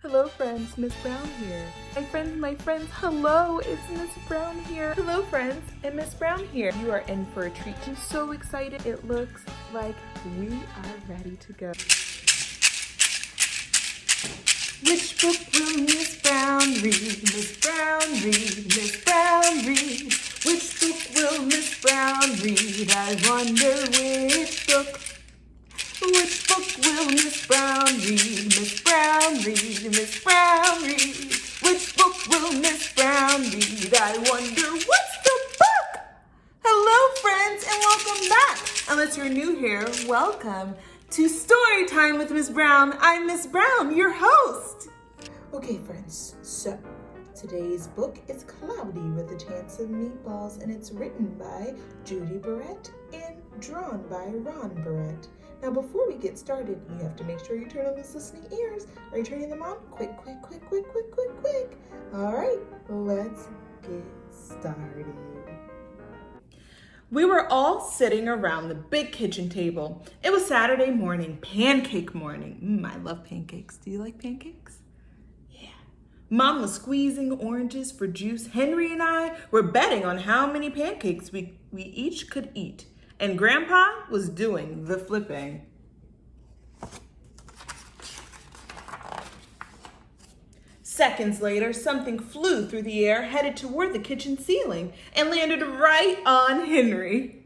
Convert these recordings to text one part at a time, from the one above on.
Hello friends, Miss Brown here. My friends, hello, it's Miss Brown here. Hello friends, and Miss Brown here. You are in for a treat. I'm so excited. It looks like we are ready to go. Which book will Miss Brown read? Miss Brown read, Miss Brown read. Which book will Miss Brown read? I wonder which book. Which book will Miss Brown read? Miss Brown read, Miss Brown read. Which book will Miss Brown read? I wonder what's the book? Hello friends and welcome back. Unless you're new here, welcome to Story Time with Miss Brown. I'm Miss Brown, your host. Okay friends, so today's book is Cloudy with a Chance of Meatballs, and it's written by Judi Barrett and drawn by Ron Barrett. Now, before we get started, you have to make sure you turn on those listening ears. Are you turning them on? Quick. All right, let's get started. We were all sitting around the big kitchen table. It was Saturday morning, pancake morning. I love pancakes. Do you like pancakes? Yeah. Mom was squeezing oranges for juice. Henry and I were betting on how many pancakes we each could eat. And Grandpa was doing the flipping. Seconds later, something flew through the air, headed toward the kitchen ceiling, and landed right on Henry.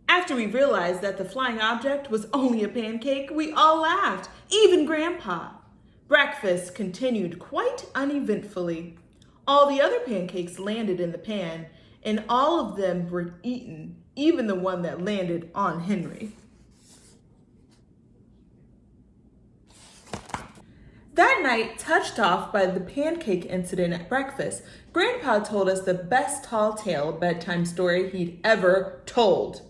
After we realized that the flying object was only a pancake, we all laughed, even Grandpa. Breakfast continued quite uneventfully. All the other pancakes landed in the pan, and all of them were eaten, even the one that landed on Henry. That night, touched off by the pancake incident at breakfast, Grandpa told us the best tall tale bedtime story he'd ever told.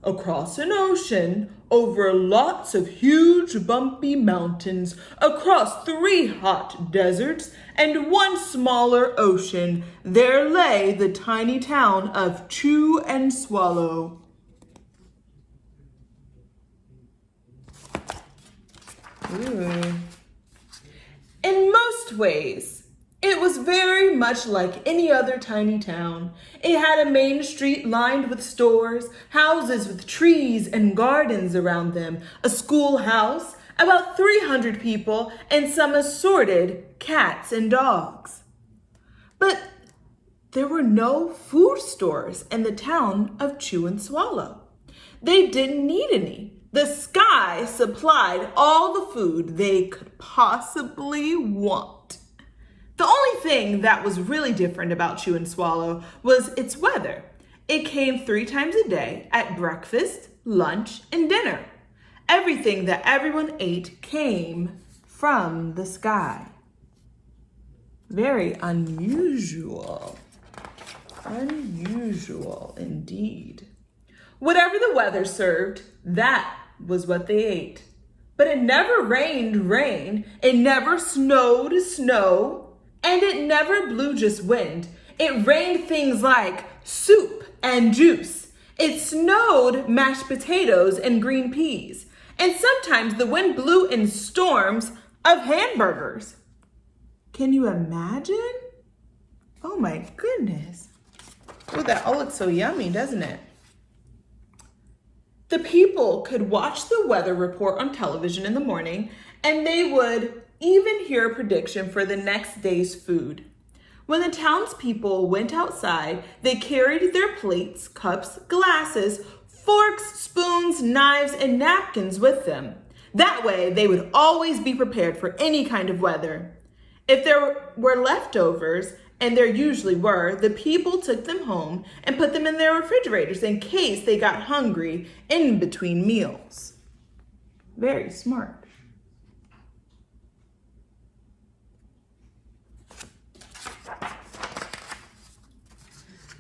Across an ocean, over lots of huge bumpy mountains, across 3 hot deserts, and 1 smaller ocean, there lay the tiny town of Chew and Swallow. In most ways, it was very much like any other tiny town. It had a main street lined with stores, houses with trees and gardens around them, a schoolhouse, about 300 people, and some assorted cats and dogs. But there were no food stores in the town of Chew and Swallow. They didn't need any. The sky supplied all the food they could possibly want. The only thing that was really different about Chew and Swallow was its weather. It came 3 times a day at breakfast, lunch, and dinner. Everything that everyone ate came from the sky. Very unusual. Unusual indeed. Whatever the weather served, that was what they ate. But it never rained rain, it never snowed snow, and it never blew just wind. It rained things like soup and juice. It snowed mashed potatoes and green peas. And sometimes the wind blew in storms of hamburgers. Can you imagine? Oh my goodness. Oh, that all looks so yummy, doesn't it? The people could watch the weather report on television in the morning, and they would even hear a prediction for the next day's food. When the townspeople went outside, they carried their plates, cups, glasses, forks, spoons, knives, and napkins with them. That way, they would always be prepared for any kind of weather. If there were leftovers, and there usually were, the people took them home and put them in their refrigerators in case they got hungry in between meals. Very smart.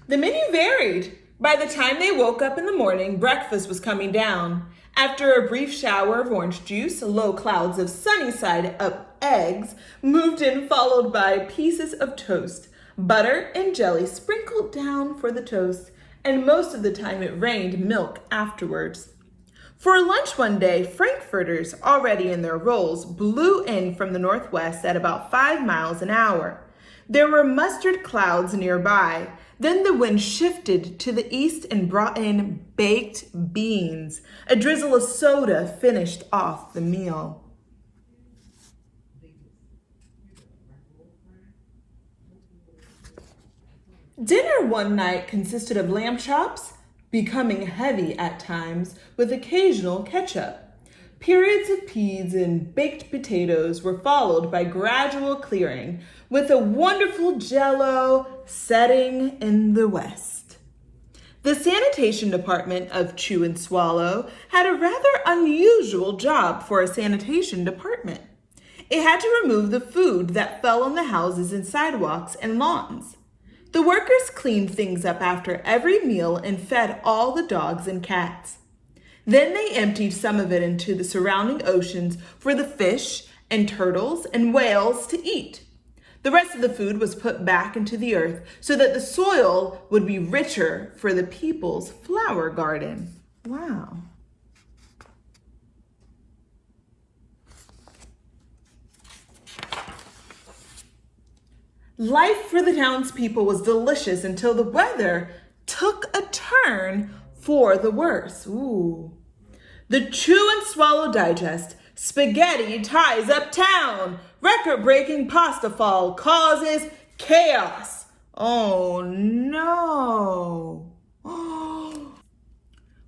The menu varied. By the time they woke up in the morning, breakfast was coming down. After a brief shower of orange juice, low clouds of sunny side up eggs moved in, followed by pieces of toast. Butter and jelly sprinkled down for the toast, and most of the time it rained milk afterwards. For lunch one day, frankfurters, already in their rolls, blew in from the northwest at about 5 miles an hour. There were mustard clouds nearby. Then the wind shifted to the east and brought in baked beans. A drizzle of soda finished off the meal. Dinner one night consisted of lamb chops, becoming heavy at times, with occasional ketchup. Periods of peas and baked potatoes were followed by gradual clearing, with a wonderful jello setting in the west. The sanitation department of Chew and Swallow had a rather unusual job for a sanitation department. It had to remove the food that fell on the houses and sidewalks and lawns. The workers cleaned things up after every meal and fed all the dogs and cats. Then they emptied some of it into the surrounding oceans for the fish and turtles and whales to eat. The rest of the food was put back into the earth so that the soil would be richer for the people's flower garden. Wow. Life for the townspeople was delicious until the weather took a turn for the worse. Ooh. The Chew and Swallow Digest, spaghetti ties up town. Record-breaking pasta fall causes chaos. Oh no.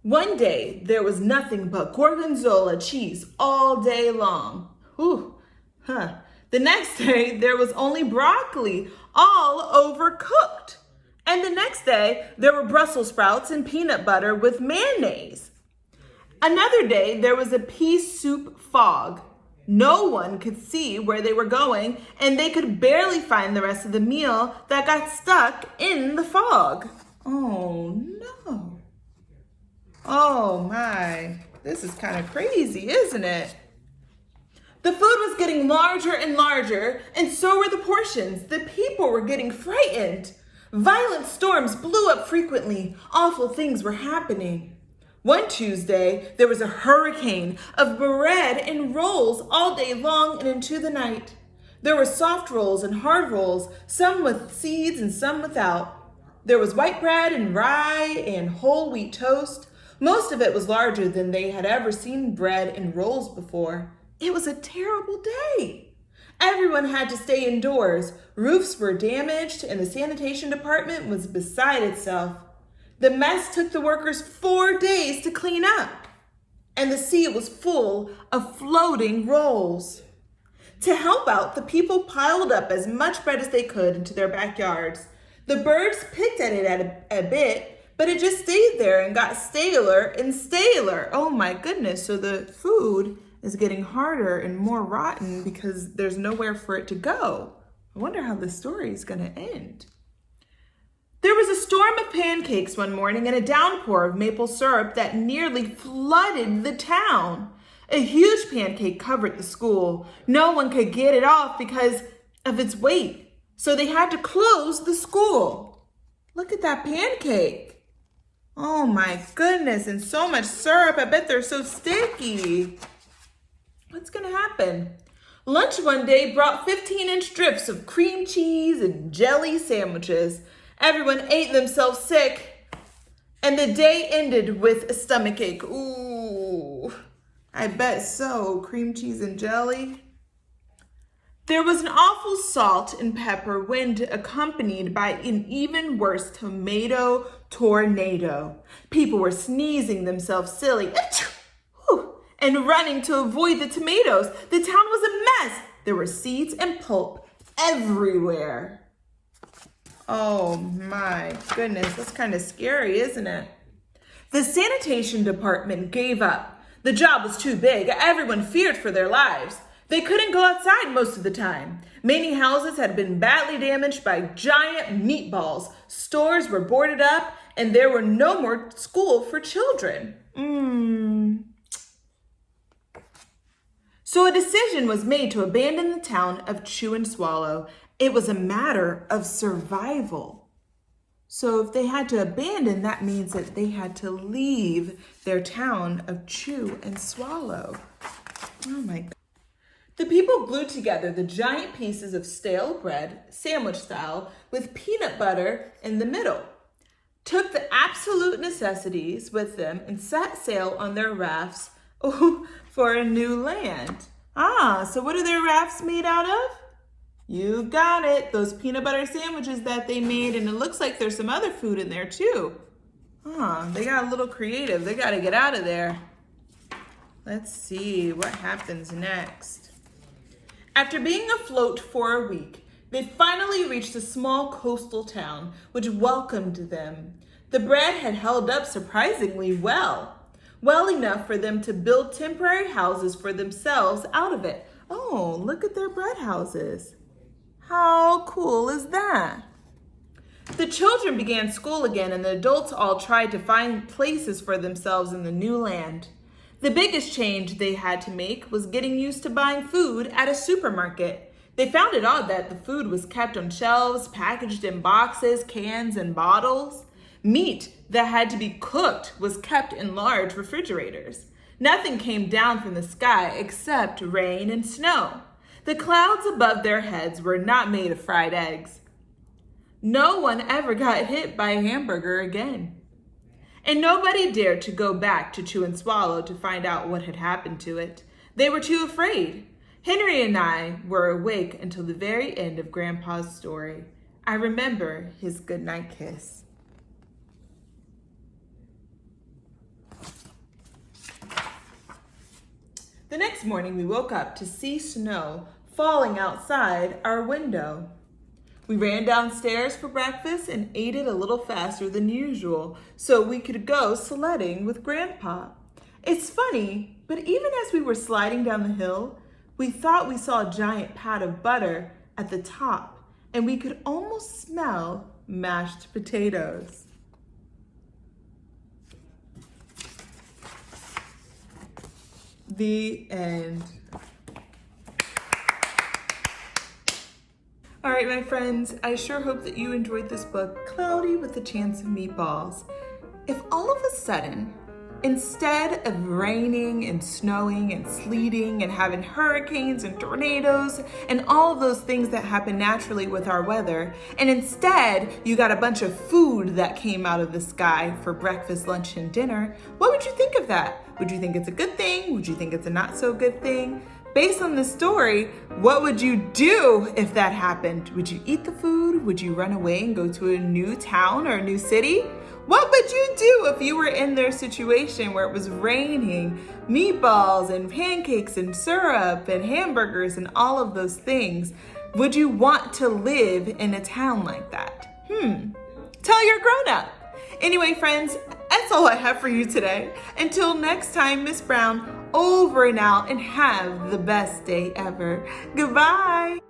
One day there was nothing but gorgonzola cheese all day long. Ooh. Huh. The next day, there was only broccoli, all overcooked. And the next day, there were Brussels sprouts and peanut butter with mayonnaise. Another day, there was a pea soup fog. No one could see where they were going, and they could barely find the rest of the meal that got stuck in the fog. Oh, no. Oh, my. This is kind of crazy, isn't it? The food was getting larger and larger, and so were the portions. The people were getting frightened. Violent storms blew up frequently. Awful things were happening. One Tuesday, there was a hurricane of bread and rolls all day long and into the night. There were soft rolls and hard rolls, some with seeds and some without. There was white bread and rye and whole wheat toast. Most of it was larger than they had ever seen bread and rolls before. It was a terrible day. Everyone had to stay indoors. Roofs were damaged and the sanitation department was beside itself. The mess took the workers 4 days to clean up, and the sea was full of floating rolls. To help out, the people piled up as much bread as they could into their backyards. The birds picked at it a bit, but it just stayed there and got staler and staler. Oh my goodness, so the food is getting harder and more rotten because there's nowhere for it to go. I wonder how this story is going to end. There was a storm of pancakes one morning and a downpour of maple syrup that nearly flooded the town. A huge pancake covered the school. No one could get it off because of its weight, so they had to close the school. Look at that pancake. Oh my goodness, and so much syrup. I bet they're so sticky. What's going to happen? Lunch one day brought 15-inch strips of cream cheese and jelly sandwiches. Everyone ate themselves sick, and the day ended with a stomachache. Ooh, I bet so. Cream cheese and jelly. There was an awful salt and pepper wind accompanied by an even worse tomato tornado. People were sneezing themselves silly and running to avoid the tomatoes. The town was a mess. There were seeds and pulp everywhere. Oh my goodness, that's kind of scary, isn't it? The sanitation department gave up. The job was too big. Everyone feared for their lives. They couldn't go outside most of the time. Many houses had been badly damaged by giant meatballs. Stores were boarded up, and there were no more school for children. So a decision was made to abandon the town of Chew and Swallow. It was a matter of survival. So if they had to abandon, that means that they had to leave their town of chew and swallow. Oh my God. The people glued together the giant pieces of stale bread, sandwich style, with peanut butter in the middle, took the absolute necessities with them, and set sail on their rafts for a new land. So what are their rafts made out of? You got it, those peanut butter sandwiches that they made, and it looks like there's some other food in there too. They got a little creative. They got to get out of there. Let's see what happens next. After being afloat for a week, they finally reached a small coastal town which welcomed them. The bread had held up surprisingly well enough for them to build temporary houses for themselves out of it. Oh, look at their bread houses. How cool is that? The children began school again, and the adults all tried to find places for themselves in the new land. The biggest change they had to make was getting used to buying food at a supermarket. They found it odd that the food was kept on shelves, packaged in boxes, cans, and bottles. Meat that had to be cooked was kept in large refrigerators. Nothing came down from the sky except rain and snow. The clouds above their heads were not made of fried eggs. No one ever got hit by a hamburger again. And nobody dared to go back to Chew and Swallow to find out what had happened to it. They were too afraid. Henry and I were awake until the very end of Grandpa's story. I remember his goodnight kiss. The next morning, we woke up to see snow falling outside our window. We ran downstairs for breakfast and ate it a little faster than usual so we could go sledding with Grandpa. It's funny, but even as we were sliding down the hill, we thought we saw a giant pat of butter at the top, and we could almost smell mashed potatoes. The end. All right, my friends, I sure hope that you enjoyed this book, Cloudy with a Chance of Meatballs. If all of a sudden, instead of raining and snowing and sleeting and having hurricanes and tornadoes and all of those things that happen naturally with our weather, and instead you got a bunch of food that came out of the sky for breakfast, lunch, and dinner, what would you think of that? Would you think it's a good thing? Would you think it's a not so good thing? Based on the story, what would you do if that happened? Would you eat the food? Would you run away and go to a new town or a new city? What would you do if you were in their situation where it was raining meatballs and pancakes and syrup and hamburgers and all of those things? Would you want to live in a town like that? Tell your grown-up. Anyway, friends, that's all I have for you today. Until next time, Miss Brown, over and out, and have the best day ever. Goodbye.